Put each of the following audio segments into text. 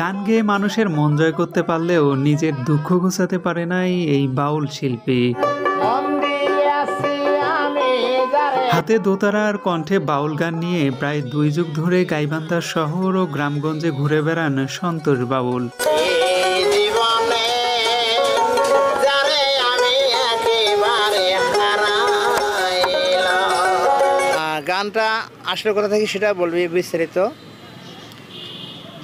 গান গেয়ে মানুষের মন জয় করতে পারলেও নিজের দুঃখ ঘোচাতে পারে নাই এই বাউল শিল্পী। হাতে দোতারা আর কণ্ঠে বাউল গান নিয়ে প্রায় 2 যুগ ধরে গাইবান্ধার শহর ও গ্রামগঞ্জে ঘুরে বেড়ান সন্তোষ বাউল। গানটা আসলে কথা থেকে সেটা বলবি বিস্তারিত।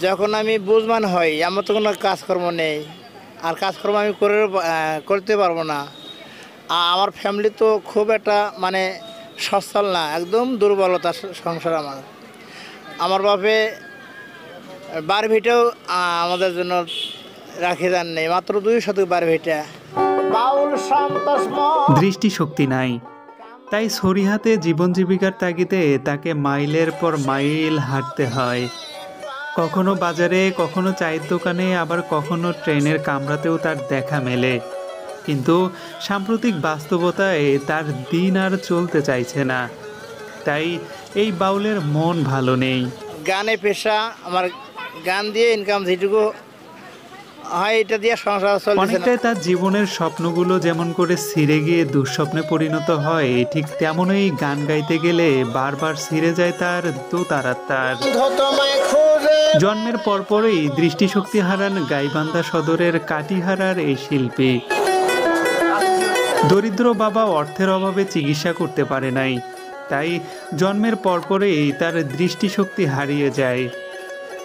যখন আমি বুঝমান হই আমার তো কোনো কাজকর্ম নেই, আর কাজকর্ম আমি করতে পারবো না। আমার ফ্যামিলি তো খুব একটা মানে সচ্ছল না, একদম দুর্বলতা সংসার। আমার বাপে বার ভিটেও আমাদের জন্য রাখে যান নেই, মাত্র 2 শতক বার ভিটা। দৃষ্টিশক্তি নাই, তাই সরিহাতে জীবন জীবিকার তাগিদে তাকে মাইলের পর মাইল হাঁটতে হয়। কখনো বাজারে, কখনো চায়ের দোকানে, আবার কখনো ট্রেনের কামরাতেও তার দেখা মেলে। কিন্তু সাম্প্রতিক বাস্তবতায় তার দিন আর চলতে চাইছে না, তাই এই বাউলের মন ভালো নেই। গানে পেশা, আমার গান দিয়ে ইনকাম যেটুকু হয় এটা দিয়ে সংসার চলছে। অনেকটাই তার জীবনের স্বপ্নগুলো যেমন করে ছিঁড়ে গিয়ে দুঃস্বপ্নে পরিণত হয়, ঠিক তেমনই গান গাইতে গেলে বারবার ছিঁড়ে যায় তার দোতারার তার। জন্মের পরপরই দৃষ্টিশক্তি হারান গাইবান্ধা সদরের কাটিহারার এই শিল্পী। দরিদ্র বাবা অর্থের অভাবে চিকিৎসা করতে পারে নাই, তাই জন্মের পরপরই তার দৃষ্টিশক্তি হারিয়ে যায়।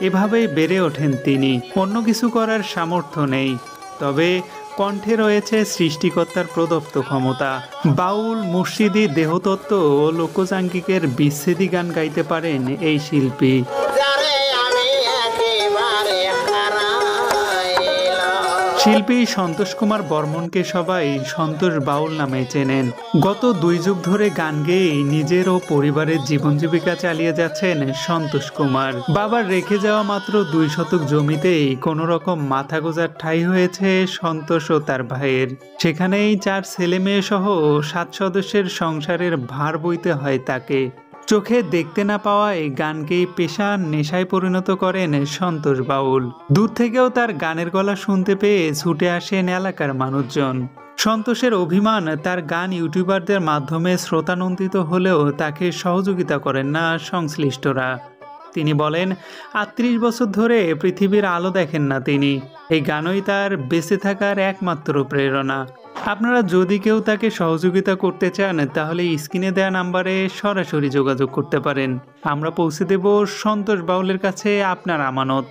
এভাবেই বেড়ে ওঠেন তিনি। অন্য কিছু করার সামর্থ্য নেই, তবে কণ্ঠে রয়েছে সৃষ্টিকর্তার প্রদত্ত ক্ষমতা। বাউল, মুর্শিদি, দেহতত্ত্ব ও লোকজাঙ্গিকের বিচ্ছেদী গান গাইতে পারেন এই শিল্পী। শিল্পী সন্তোষ কুমার বর্মনকে সবাই সন্তোষ বাউল নামে চেনেন। গত 2 যুগ ধরে গান গেয়ে নিজের ও পরিবারের জীবন জীবিকা চালিয়ে যাচ্ছেন সন্তোষ কুমার। বাবার রেখে যাওয়া মাত্র 2 শতক জমিতেই কোনো রকম মাথা গোঁজার ঠাঁই হয়েছে সন্তোষ ও তার ভাইয়ের। সেখানেই 4 ছেলে মেয়ে সহ 7 সদস্যের সংসারের ভার বইতে হয় তাকে। চোখে দেখতে না পাওয়া এই গানকেই পেশা, নেশায় পরিণত করেন সন্তোষ বাউল। দূর থেকেও তার গানের গলা শুনতে পেয়ে ছুটে আসেন এলাকার মানুষজন। সন্তোষের অভিমান, তার গান ইউটিউবারদের মাধ্যমে শ্রোতানন্দিত হলেও তাকে সহযোগিতা করেন না সংশ্লিষ্টরা। তিনি বলেন, 38 বছর ধরে পৃথিবীর আলো দেখেন না তিনি। এই গানই তার বেঁচে থাকার একমাত্র প্রেরণা। আপনারা যদি কেউ তাকে সহযোগিতা করতে চান তাহলে স্ক্রিনে দেওয়া নাম্বারে সরাসরি যোগাযোগ করতে পারেন। আমরা পৌঁছে দেব সন্তোষ বাউলের কাছে আপনার আমানত।